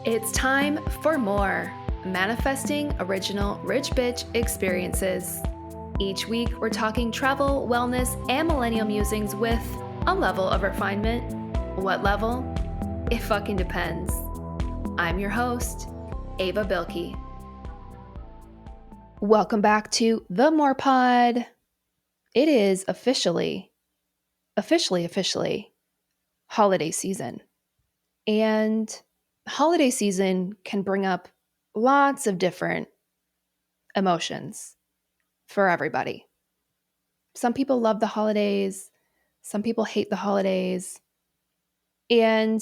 It's time for more Manifesting Original Rich Bitch Experiences. Each week, we're talking travel, wellness, and millennial musings with a level of refinement. What level? It fucking depends. I'm your host, Ava Bilkey. Welcome back to the More Pod. It is officially holiday season. And holiday season can bring up lots of different emotions for everybody. Some people love the holidays, some people hate the holidays. And,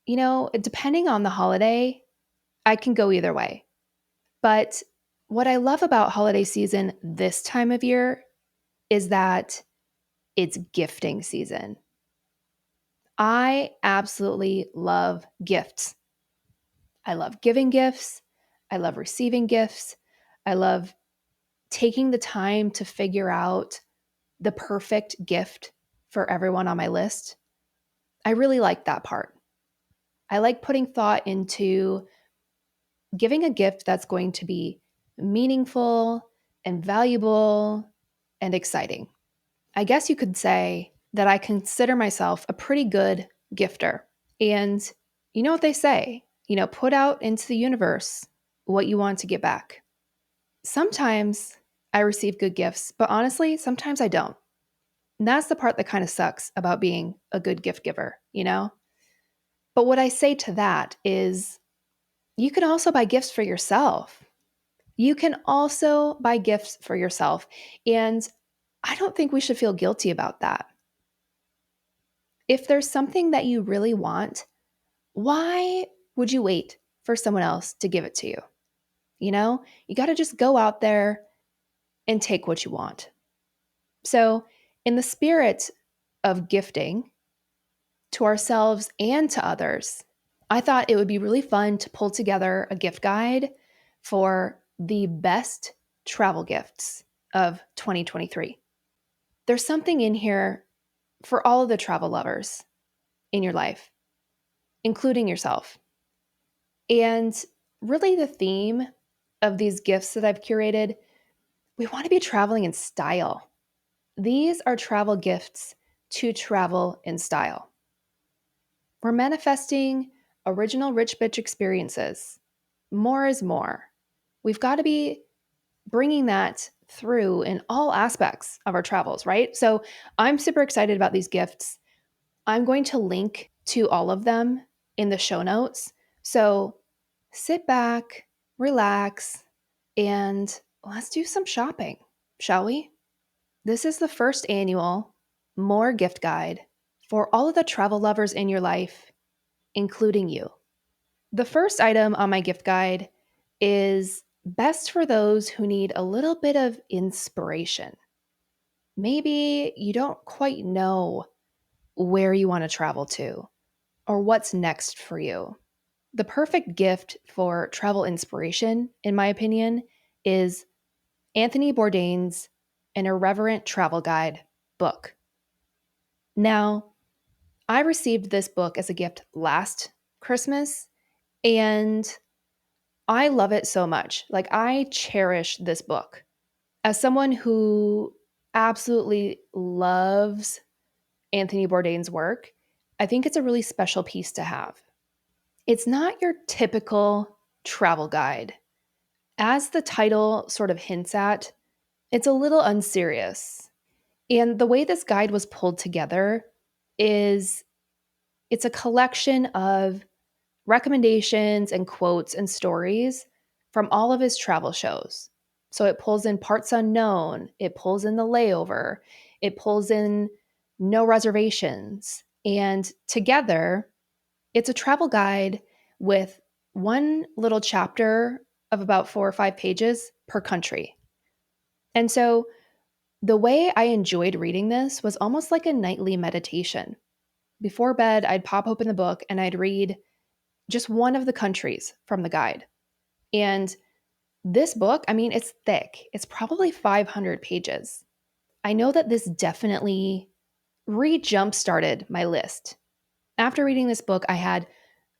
depending on the holiday, I can go either way. But what I love about holiday season this time of year is that it's gifting season. I absolutely love gifts. I love giving gifts. I love receiving gifts. I love taking the time to figure out the perfect gift for everyone on my list. I really like that part. I like putting thought into giving a gift that's going to be meaningful and valuable and exciting. I guess you could say that I consider myself a pretty good gifter. And you know what they say, put out into the universe what you want to get back. Sometimes I receive good gifts, but honestly, sometimes I don't. And that's the part that kind of sucks about being a good gift giver, But what I say to that is you can also buy gifts for yourself. You can also buy gifts for yourself. And I don't think we should feel guilty about that. If there's something that you really want, why would you wait for someone else to give it to you? You got to just go out there and take what you want. So, in the spirit of gifting to ourselves and to others, I thought it would be really fun to pull together a gift guide for the best travel gifts of 2023. There's something in here for all of the travel lovers in your life, including yourself. And really, the theme of these gifts that I've curated, we want to be traveling in style. These are travel gifts to travel in style. We're manifesting original rich bitch experiences. More is more. We've got to be bringing that through in all aspects of our travels, right? So I'm super excited about these gifts. I'm going to link to all of them in the show notes. So sit back, relax, and let's do some shopping, shall we? This is the first annual More gift guide for all of the travel lovers in your life, including you. The first item on my gift guide is best for those who need a little bit of inspiration. Maybe you don't quite know where you want to travel to or what's next for you. The perfect gift for travel inspiration, in my opinion, is Anthony Bourdain's An Irreverent Travel Guide book. Now, I received this book as a gift last Christmas, and I love it so much. Like, I cherish this book. As someone who absolutely loves Anthony Bourdain's work, I think it's a really special piece to have. It's not your typical travel guide. As the title sort of hints at, it's a little unserious. And the way this guide was pulled together is it's a collection of recommendations and quotes and stories from all of his travel shows. So it pulls in Parts Unknown, it pulls in The Layover, it pulls in No Reservations. And together, it's a travel guide with one little chapter of about 4 or 5 pages per country. And so the way I enjoyed reading this was almost like a nightly meditation. Before bed, I'd pop open the book and I'd read just one of the countries from the guide. And this book, it's thick. It's probably 500 pages. I know that this definitely re-jump started my list. After reading this book, I had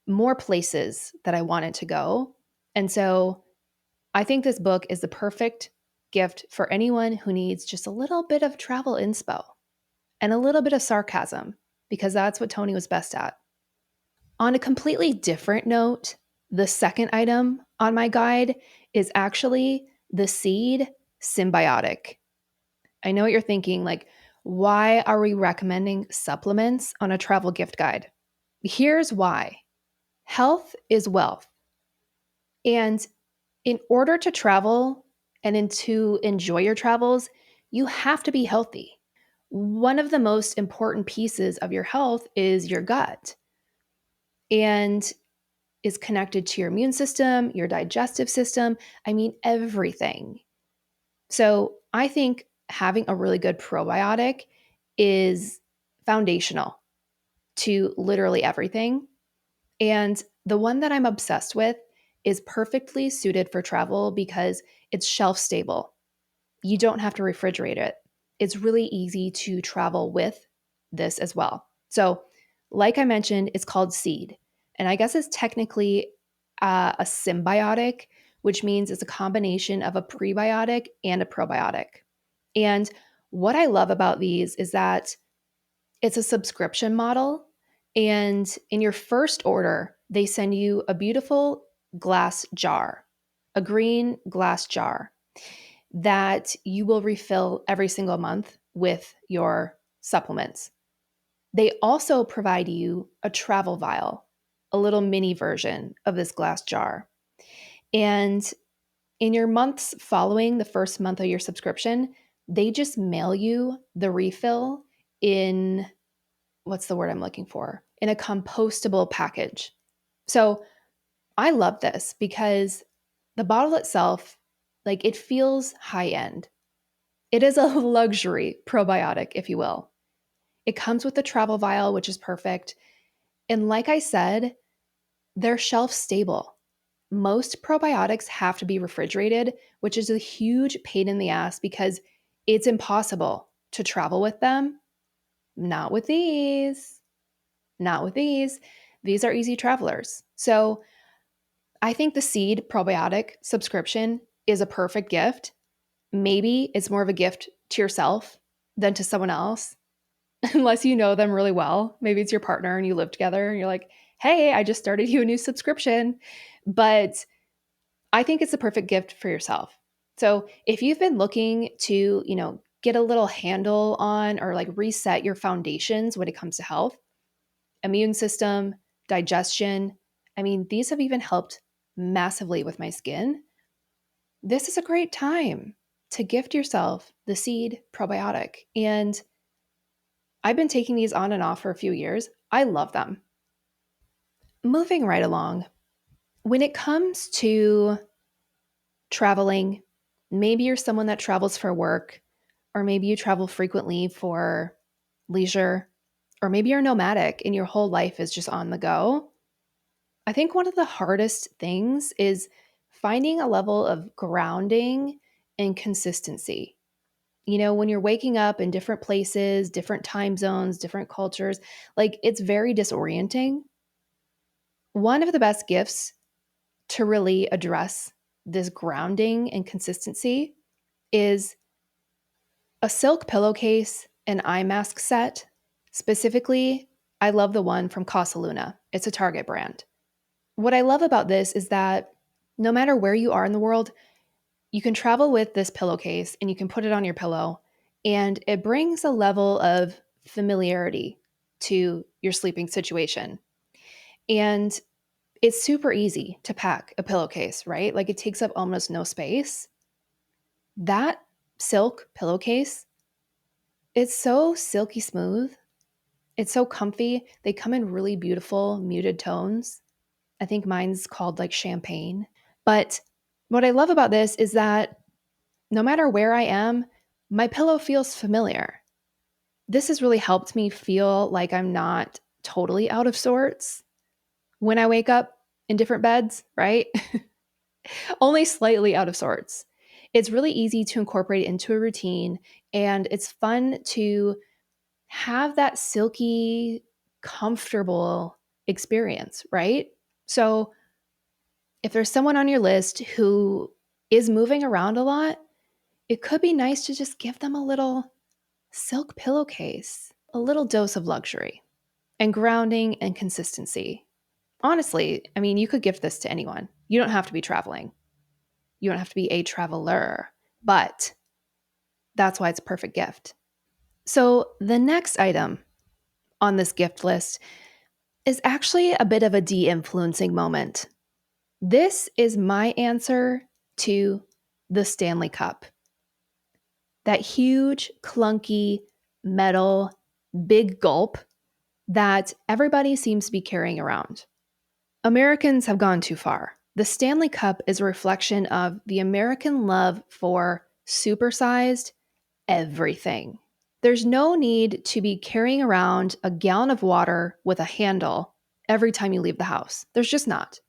more places that I wanted to go. And so I think this book is the perfect gift for anyone who needs just a little bit of travel inspo and a little bit of sarcasm, because that's what Tony was best at. On a completely different note, the second item on my guide is actually the seed symbiotic. I know what you're thinking, like, why are we recommending supplements on a travel gift guide? Here's why. Health is wealth. And in order to travel and to enjoy your travels, you have to be healthy. One of the most important pieces of your health is your gut and is connected to your immune system, your digestive system. I mean, everything. So I think having a really good probiotic is foundational to literally everything. And the one that I'm obsessed with is perfectly suited for travel because it's shelf stable. You don't have to refrigerate it. It's really easy to travel with this as well. So, like I mentioned, it's called seed. And I guess it's technically a symbiotic, which means it's a combination of a prebiotic and a probiotic. And what I love about these is that it's a subscription model. And in your first order, they send you a beautiful glass jar, a green glass jar that you will refill every single month with your supplements. They also provide you a travel vial, a little mini version of this glass jar. And in your months following the first month of your subscription, they just mail you the refill in, what's the word I'm looking for? In a compostable package. So I love this because the bottle itself, like, it feels high end. It is a luxury probiotic, if you will. It comes with the travel vial, which is perfect. And like I said, they're shelf stable. Most probiotics have to be refrigerated, which is a huge pain in the ass because it's impossible to travel with them. Not with these. Not with these. These are easy travelers. So I think the seed probiotic subscription is a perfect gift. Maybe it's more of a gift to yourself than to someone else, unless you know them really well. Maybe it's your partner and you live together and you're like, hey, I just started you a new subscription. But I think it's a perfect gift for yourself. So if you've been looking to, get a little handle on or like reset your foundations when it comes to health, immune system, digestion, I mean, these have even helped massively with my skin. This is a great time to gift yourself the seed probiotic. And I've been taking these on and off for a few years. I love them. Moving right along, when it comes to traveling, maybe you're someone that travels for work, or maybe you travel frequently for leisure, or maybe you're nomadic and your whole life is just on the go. I think one of the hardest things is finding a level of grounding and consistency. When you're waking up in different places, different time zones, different cultures, like, it's very disorienting. One of the best gifts to really address this grounding and consistency is a silk pillowcase and eye mask set. Specifically, I love the one from Casa Luna. It's a Target brand. What I love about this is that no matter where you are in the world, you can travel with this pillowcase and you can put it on your pillow, and it brings a level of familiarity to your sleeping situation. And it's super easy to pack a pillowcase, right? Like, it takes up almost no space. That silk pillowcase, it's so silky smooth. It's so comfy. They come in really beautiful muted tones. I think mine's called like champagne. But what I love about this is that no matter where I am, my pillow feels familiar. This has really helped me feel like I'm not totally out of sorts when I wake up in different beds, right? Only slightly out of sorts. It's really easy to incorporate into a routine, and it's fun to have that silky, comfortable experience, right? So if there's someone on your list who is moving around a lot, it could be nice to just give them a little silk pillowcase, a little dose of luxury and grounding and consistency. Honestly, I mean, you could gift this to anyone. You don't have to be traveling. You don't have to be a traveler, but that's why it's a perfect gift. So, the next item on this gift list is actually a bit of a de influencing moment. This is my answer to the Stanley Cup. That huge, clunky, metal, big gulp that everybody seems to be carrying around. Americans have gone too far. The Stanley Cup is a reflection of the American love for supersized everything. There's no need to be carrying around a gallon of water with a handle every time you leave the house. There's just not.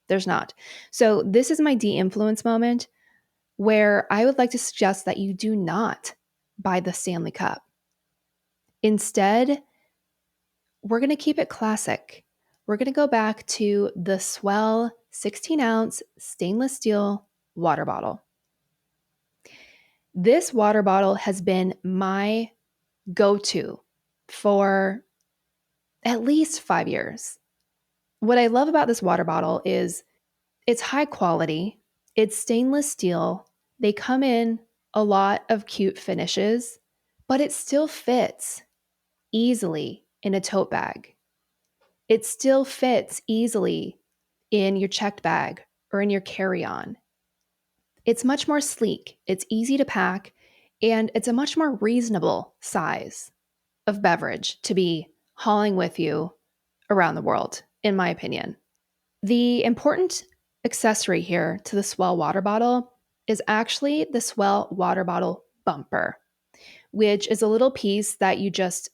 There's not. So, this is my de influence moment where I would like to suggest that you do not buy the Stanley Cup. Instead, we're going to keep it classic. We're going to go back to the Swell 16-ounce stainless steel water bottle. This water bottle has been my go-to for at least 5 years. What I love about this water bottle is it's high quality, it's stainless steel, they come in a lot of cute finishes, but it still fits easily in a tote bag. It still fits easily in your checked bag or in your carry-on. It's much more sleek, it's easy to pack, and it's a much more reasonable size of beverage to be hauling with you around the world, in my opinion. The important accessory here to the Swell water bottle is actually the Swell water bottle bumper, which is a little piece that you just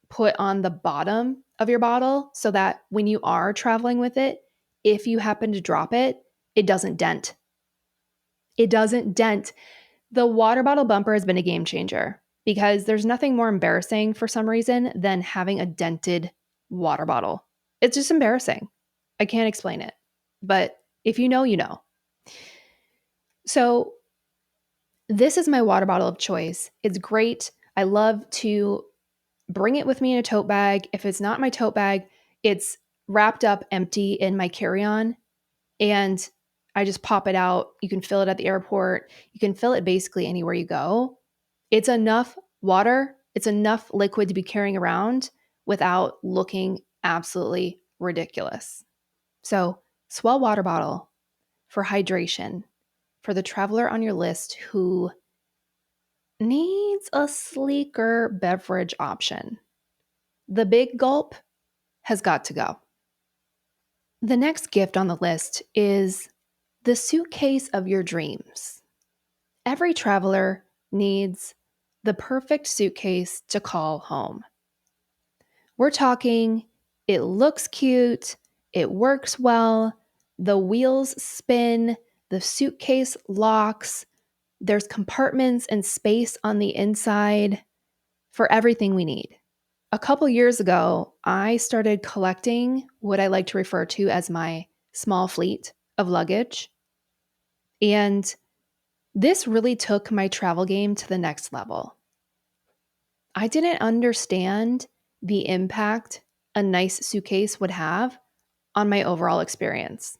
put on the bottom of your bottle so that when you are traveling with it, if you happen to drop it, it doesn't dent. It doesn't dent. The water bottle bumper has been a game changer because there's nothing more embarrassing for some reason than having a dented water bottle. It's just embarrassing. I can't explain it. But if you know, you know. So, this is my water bottle of choice. It's great. I love to bring it with me in a tote bag. If it's not my tote bag, it's wrapped up empty in my carry-on and I just pop it out. You can fill it at the airport. You can fill it basically anywhere you go. It's enough water, it's enough liquid to be carrying around without looking absolutely ridiculous. So, Swell water bottle for hydration for the traveler on your list who needs a sleeker beverage option. The big gulp has got to go. The next gift on the list is the suitcase of your dreams. Every traveler needs the perfect suitcase to call home. We're talking, it looks cute, it works well, the wheels spin, the suitcase locks, there's compartments and space on the inside for everything we need. A couple years ago, I started collecting what I like to refer to as my small fleet of luggage. And this really took my travel game to the next level. I didn't understand the impact a nice suitcase would have on my overall experience.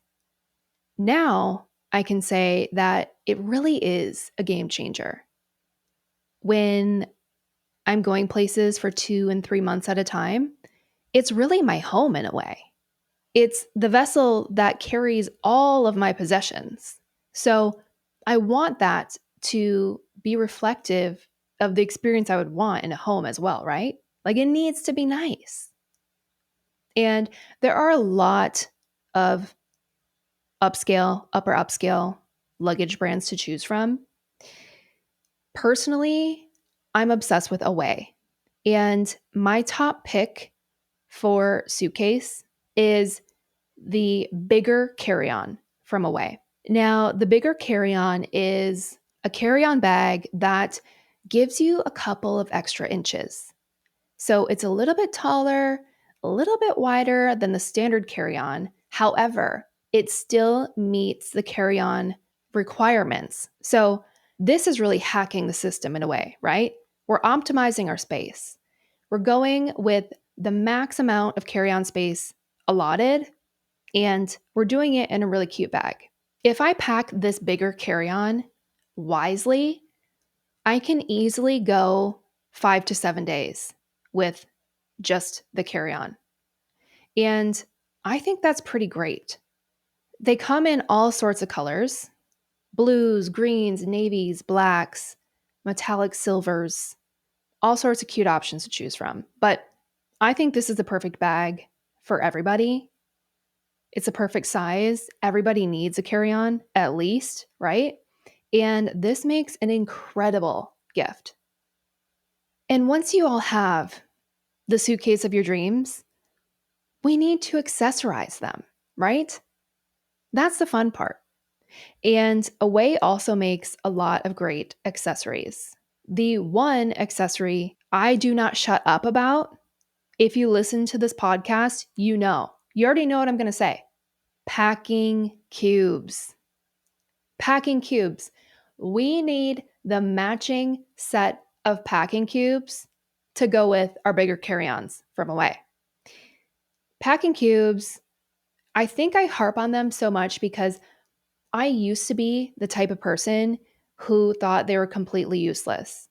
Now, I can say that it really is a game changer. When I'm going places for 2 and 3 months at a time, it's really my home in a way. It's the vessel that carries all of my possessions. So I want that to be reflective of the experience I would want in a home as well, right? Like it needs to be nice. And there are a lot of upper upscale luggage brands to choose from. Personally, I'm obsessed with Away. And my top pick for suitcase is the bigger carry-on from Away. Now, the bigger carry-on is a carry-on bag that gives you a couple of extra inches. So it's a little bit taller, a little bit wider than the standard carry-on, However, it still meets the carry-on requirements. So this is really hacking the system in a way, right? We're optimizing our space. We're going with the max amount of carry-on space allotted, and we're doing it in a really cute bag. If I pack this bigger carry-on wisely, I can easily go 5 to 7 days with just the carry-on. And I think that's pretty great. They come in all sorts of colors: blues, greens, navies, blacks, metallic silvers, all sorts of cute options to choose from. But I think this is the perfect bag for everybody. It's a perfect size. Everybody needs a carry on, at least, right? And this makes an incredible gift. And once you all have the suitcase of your dreams, we need to accessorize them, right? That's the fun part. And Away also makes a lot of great accessories. The one accessory I do not shut up about, if you listen to this podcast, you already know what I'm going to say. Packing cubes. Packing cubes. We need the matching set of packing cubes to go with our bigger carry-ons from Away. Packing cubes, I think I harp on them so much because I used to be the type of person who thought they were completely useless.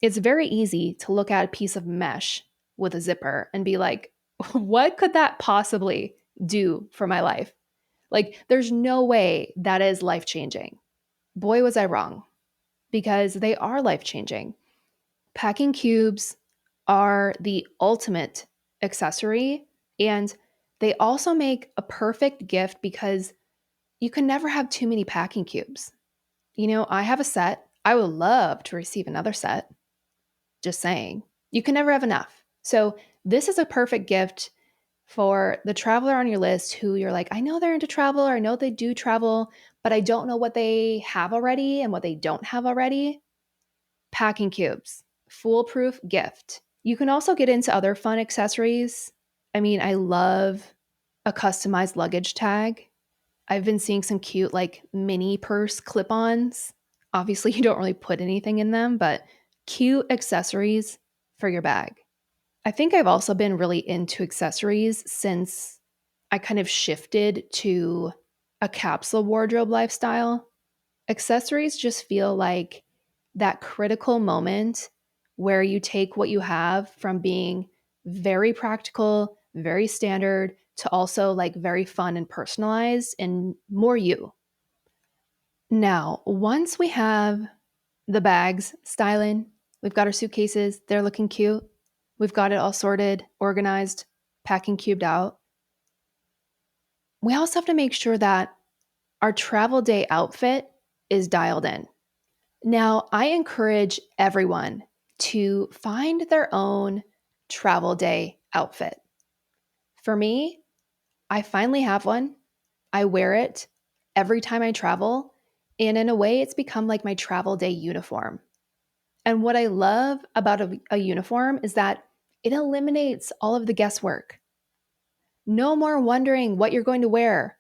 It's very easy to look at a piece of mesh with a zipper and be like, what could that possibly do for my life? Like, there's no way that is life changing. Boy, was I wrong, because they are life changing. Packing cubes are the ultimate accessory, and they also make a perfect gift because you can never have too many packing cubes. I have a set. I would love to receive another set. Just saying. You can never have enough. So, this is a perfect gift for the traveler on your list who you're like, I know they're into travel, or I know they do travel, but I don't know what they have already and what they don't have already. Packing cubes, foolproof gift. You can also get into other fun accessories. I mean, I love a customized luggage tag. I've been seeing some cute, like, mini purse clip ons. Obviously, you don't really put anything in them, but cute accessories for your bag. I think I've also been really into accessories since I kind of shifted to a capsule wardrobe lifestyle. Accessories just feel like that critical moment where you take what you have from being very practical, very standard, to also like very fun and personalized and more you. Now, once we have the bags styling, we've got our suitcases, they're looking cute. We've got it all sorted, organized, packing cubed out. We also have to make sure that our travel day outfit is dialed in. Now, I encourage everyone to find their own travel day outfit. For me, I finally have one. I wear it every time I travel, and in a way, it's become like my travel day uniform. And what I love about a uniform is that it eliminates all of the guesswork. No more wondering what you're going to wear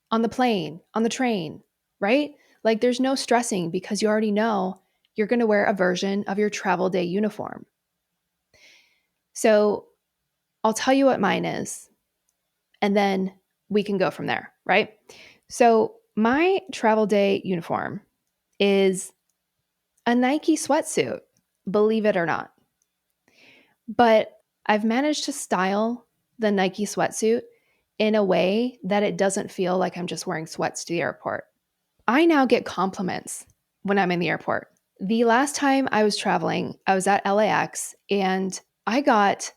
on the plane, on the train, right? Like, there's no stressing because you already know you're going to wear a version of your travel day uniform. So I'll tell you what mine is, and then we can go from there, right? So my travel day uniform is a Nike sweatsuit, believe it or not. But I've managed to style the Nike sweatsuit in a way that it doesn't feel like I'm just wearing sweats to the airport. I now get compliments when I'm in the airport. The last time I was traveling, I was at LAX and I got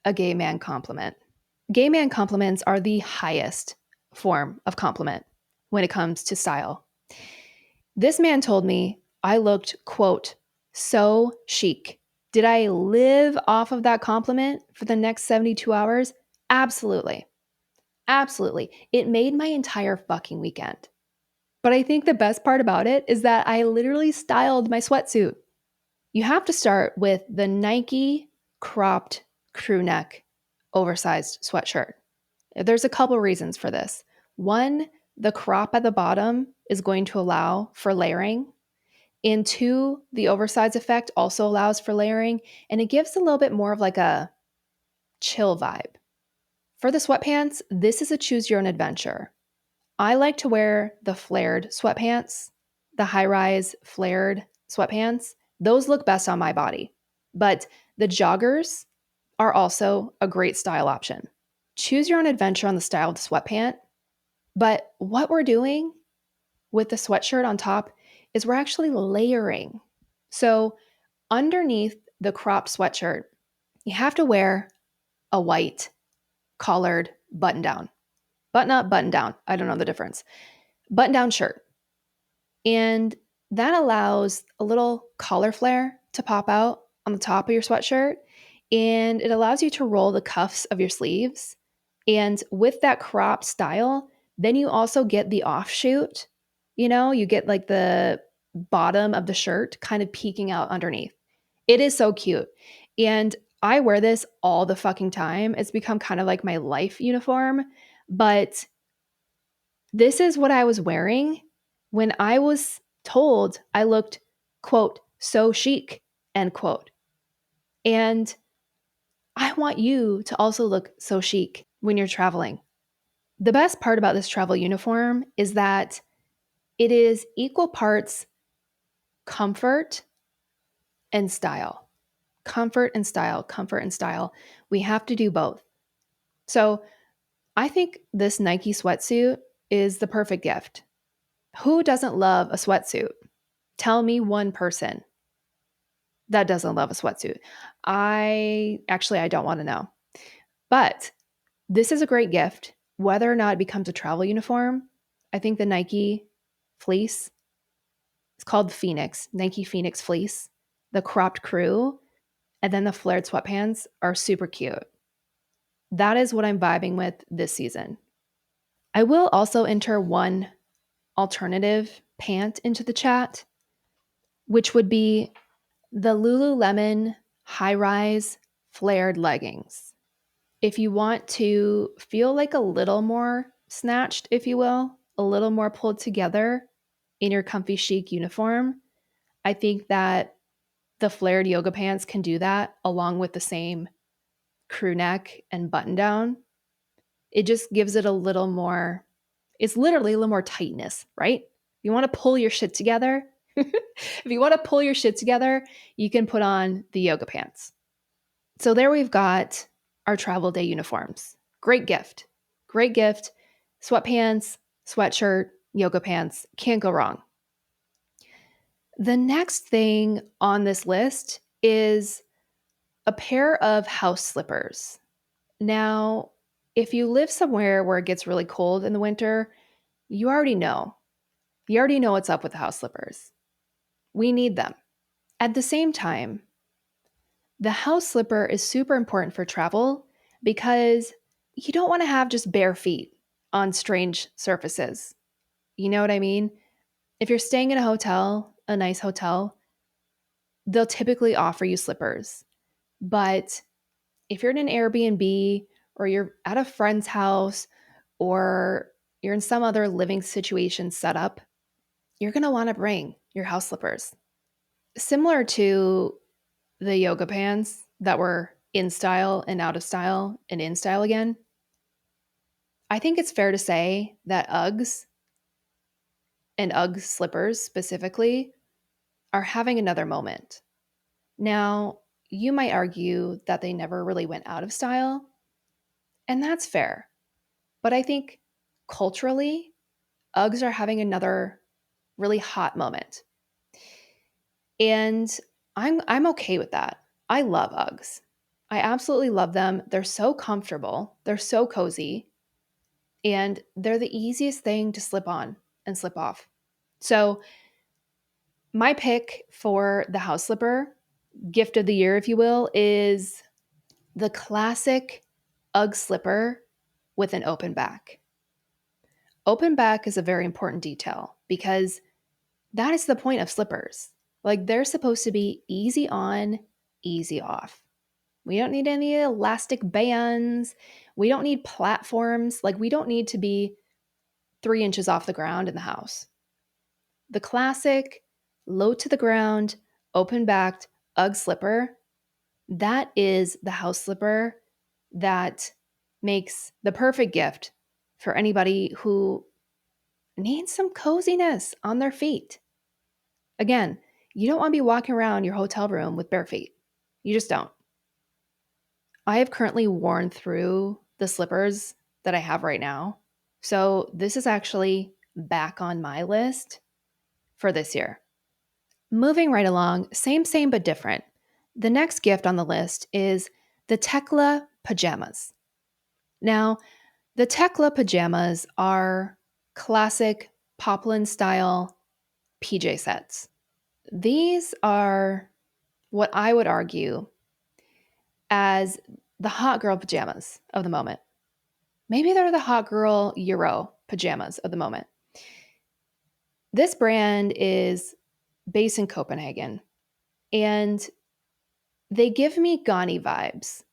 a gay man compliment. Gay man compliments are the highest form of compliment when it comes to style. This man told me I looked, quote, so chic. Did I live off of that compliment for the next 72 hours? Absolutely. Absolutely. It made my entire fucking weekend. But I think the best part about it is that I literally styled my sweatsuit. You have to start with the Nike cropped crew neck oversized sweatshirt. There's a couple reasons for this. One, the crop at the bottom is going to allow for layering. And two, the oversize effect also allows for layering, and it gives a little bit more of like a chill vibe. For the sweatpants, this is a choose your own adventure. I like to wear the flared sweatpants, the high rise flared sweatpants. Those look best on my body. But the joggers are also a great style option. Choose your own adventure on the style of the sweatpant. But what we're doing with the sweatshirt on top is we're actually layering. So underneath the cropped sweatshirt, you have to wear a white collared button down. Button up, button down. I don't know the difference. Button down shirt. And that allows a little collar flare to pop out on the top of your sweatshirt. And it allows you to roll the cuffs of your sleeves. And with that crop style, then you also get the offshoot. You get like the bottom of the shirt kind of peeking out underneath. It is so cute. And I wear this all the fucking time. It's become kind of like my life uniform. But this is what I was wearing when I was told I looked, quote, so chic, end quote. And I want you to also look so chic when you're traveling. The best part about this travel uniform is that it is equal parts comfort and style. Comfort and style, comfort and style. We have to do both. So I think this Nike sweatsuit is the perfect gift. Who doesn't love a sweatsuit? Tell me one person that doesn't love a sweatsuit. I don't want to know. But this is a great gift. Whether or not it becomes a travel uniform, I think the Nike fleece, it's called the Phoenix, Nike Phoenix fleece, the cropped crew, and then the flared sweatpants are super cute. That is what I'm vibing with this season. I will also enter one alternative pant into the chat, which would be the Lululemon high rise flared leggings. If you want to feel like a little more snatched, if you will, a little more pulled together in your comfy chic uniform, I think that the flared yoga pants can do that along with the same crew neck and button down. It just gives it a little more, it's literally a little more tightness, right? You want to pull your shit together. If you want to pull your shit together, you can put on the yoga pants. So there we've got our travel day uniforms. Great gift. Great gift. Sweatpants, sweatshirt, yoga pants. Can't go wrong. The next thing on this list is a pair of house slippers. Now, if you live somewhere where it gets really cold in the winter, you already know. You already know what's up with the house slippers. We need them. At the same time, the house slipper is super important for travel because you don't want to have just bare feet on strange surfaces. You know what I mean? If you're staying in a hotel, a nice hotel, they'll typically offer you slippers. But if you're in an Airbnb or you're at a friend's house or you're in some other living situation setup, you're going to want to bring your house slippers. Similar to the yoga pants that were in style and out of style and in style again, I think it's fair to say that Uggs and Ugg slippers specifically are having another moment. Now, you might argue that they never really went out of style, and that's fair. But I think culturally, Uggs are having another really hot moment. And I'm okay with that. I love Uggs. I absolutely love them. They're so comfortable. They're so cozy. And they're the easiest thing to slip on and slip off. So, my pick for the house slipper, gift of the year, if you will, is the classic Ugg slipper with an open back. Open back is a very important detail because that is the point of slippers. Like they're supposed to be easy on, easy off, We don't need any elastic bands. We don't need platforms. Like, we don't need to be 3 inches off the ground in the house. The classic low to the ground, open backed Ugg slipper, that is the house slipper that makes the perfect gift for anybody who needs some coziness on their feet. Again, you don't want to be walking around your hotel room with bare feet. You just don't. I have currently worn through the slippers that I have right now. So this is actually back on my list for this year. Moving right along, same but different. The next gift on the list is the Tekla pajamas. Now, the Tekla pajamas are classic poplin style PJ sets. These are what I would argue as the hot girl pajamas of the moment. Maybe they're the hot girl Euro pajamas of the moment. This brand is based in Copenhagen, and they give me Ghani vibes.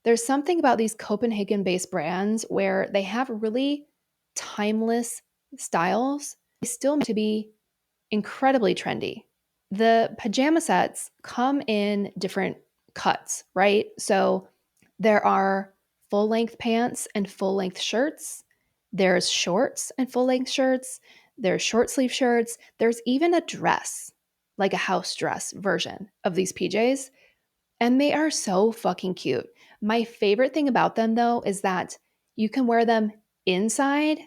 There's something about these Copenhagen-based brands where they have really timeless styles. They still to be incredibly trendy. The pajama sets come in different cuts, right? So there are full length pants and full length shirts. There's shorts and full length shirts. There's short sleeve shirts. There's even a dress, like a house dress version of these PJs. And they are so fucking cute. My favorite thing about them, though, is that you can wear them inside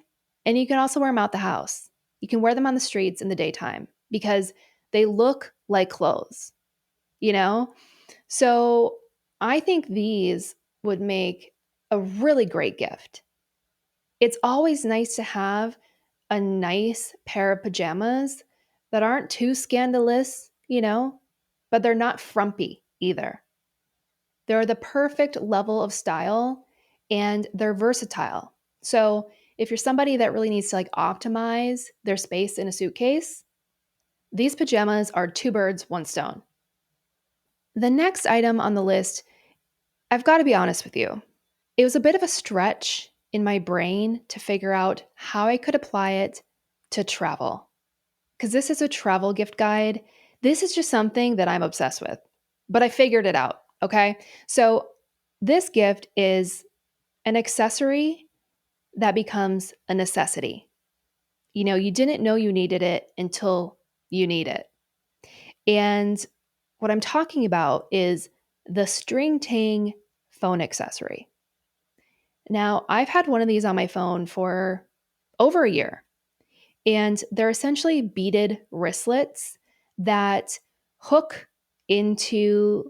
and you can also wear them out the house. You can wear them on the streets in the daytime because they look like clothes, you know? So I think these would make a really great gift. It's always nice to have a nice pair of pajamas that aren't too scandalous, but they're not frumpy either. They're the perfect level of style and they're versatile. So if you're somebody that really needs to like optimize their space in a suitcase, these pajamas are two birds, one stone. The next item on the list, I've got to be honest with you. It was a bit of a stretch in my brain to figure out how I could apply it to travel. Because this is a travel gift guide. This is just something that I'm obsessed with. But I figured it out, okay? So this gift is an accessory that becomes a necessity. You didn't know you needed it until you need it. And what I'm talking about is the string ting phone accessory. Now, I've had one of these on my phone for over a year, and they're essentially beaded wristlets that hook into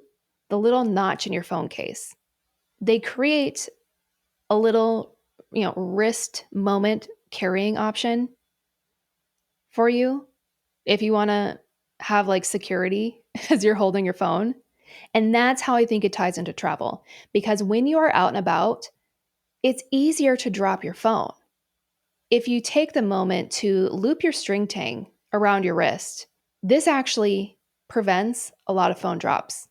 the little notch in your phone case. They create a little, wrist moment carrying option for you if you want to have like security as you're holding your phone. And that's how I think it ties into travel because when you are out and about, it's easier to drop your phone. If you take the moment to loop your string tang around your wrist, this actually prevents a lot of phone drops.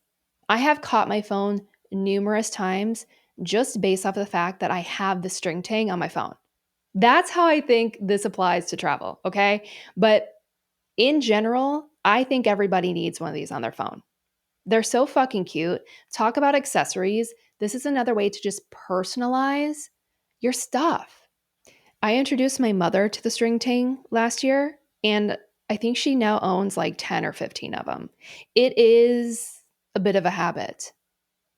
I have caught my phone numerous times just based off of the fact that I have the string tang on my phone. That's how I think this applies to travel, okay? But in general, I think everybody needs one of these on their phone. They're so fucking cute. Talk about accessories. This is another way to just personalize your stuff. I introduced my mother to the string ting last year, and I think she now owns like 10 or 15 of them. It is a bit of a habit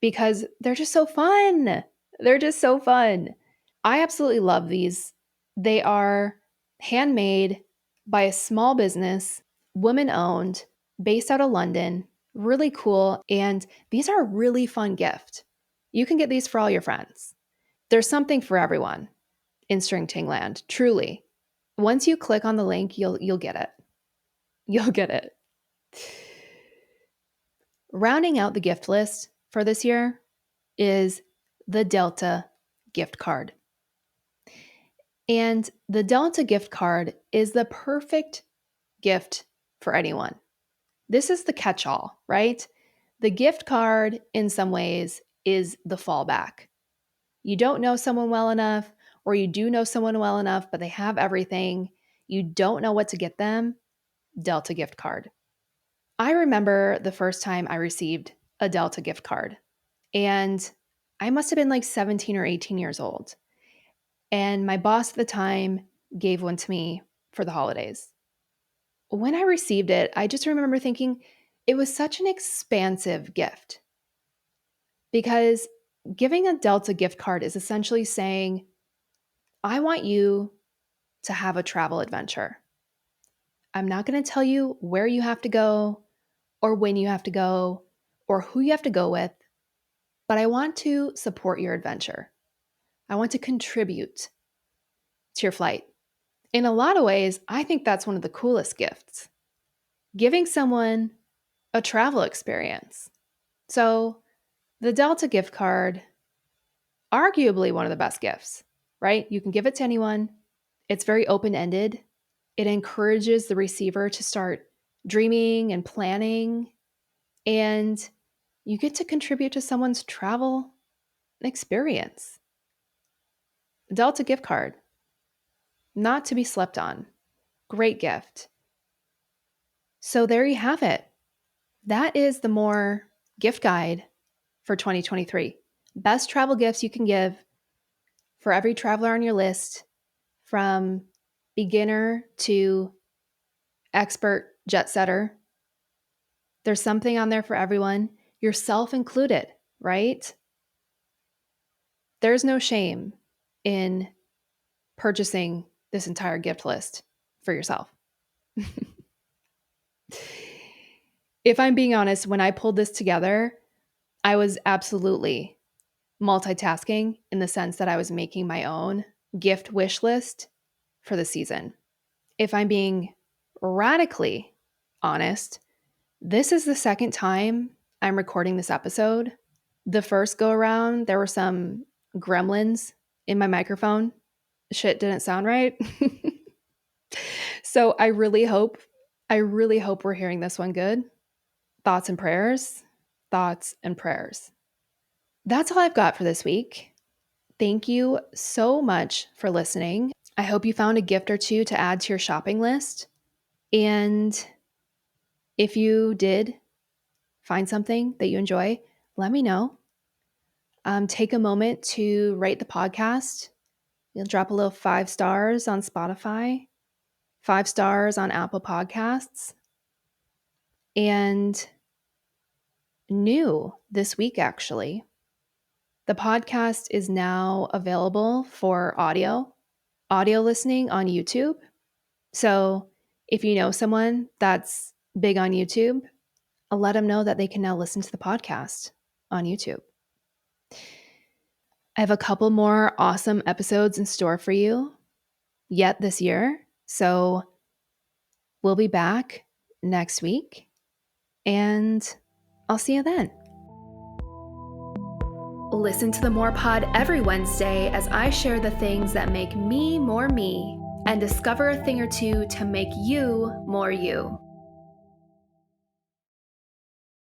because they're just so fun. They're just so fun. I absolutely love these. They are handmade by a small business, women owned, based out of London. Really cool. And these are a really fun gift. You can get these for all your friends. There's something for everyone in String Ting Land, truly. Once you click on the link, you'll get it. You'll get it. Rounding out the gift list for this year is the Delta gift card. And the Delta gift card is the perfect gift for anyone. This is the catch-all, right? The gift card, in some ways, is the fallback. You don't know someone well enough, or you do know someone well enough, but they have everything. You don't know what to get them. Delta gift card. I remember the first time I received a Delta gift card, and I must have been like 17 or 18 years old. And my boss at the time gave one to me for the holidays. When I received it, I just remember thinking it was such an expansive gift because giving a Delta gift card is essentially saying, I want you to have a travel adventure. I'm not going to tell you where you have to go or when you have to go or who you have to go with, but I want to support your adventure. I want to contribute to your flight. In a lot of ways, I think that's one of the coolest gifts. Giving someone a travel experience. So, the Delta gift card, arguably one of the best gifts, right? You can give it to anyone. It's very open-ended. It encourages the receiver to start dreaming and planning, and you get to contribute to someone's travel experience. Delta gift card, not to be slept on. Great gift. So there you have it. That is the more gift guide for 2023. Best travel gifts you can give for every traveler on your list, from beginner to expert jet setter. There's something on there for everyone, yourself included, right? There's no shame in purchasing this entire gift list for yourself. If I'm being honest, when I pulled this together, I was absolutely multitasking in the sense that I was making my own gift wish list for the season. If I'm being radically honest, this is the second time I'm recording this episode. The first go around, there were some gremlins in my microphone. Shit didn't sound right. So I really hope we're hearing this one good. Thoughts and prayers. Thoughts and prayers. That's all I've got for this week. Thank you so much for listening. I hope you found a gift or two to add to your shopping list. And if you did find something that you enjoy, let me know. Take a moment to rate the podcast. You'll drop a little 5 stars on Spotify, 5 stars on Apple Podcasts. And new this week, actually, the podcast is now available for audio listening on YouTube. So if you know someone that's big on YouTube, I'll let them know that they can now listen to the podcast on YouTube. I have a couple more awesome episodes in store for you yet this year. So we'll be back next week, and I'll see you then. Listen to the More Pod every Wednesday as I share the things that make me more me and discover a thing or two to make you more you.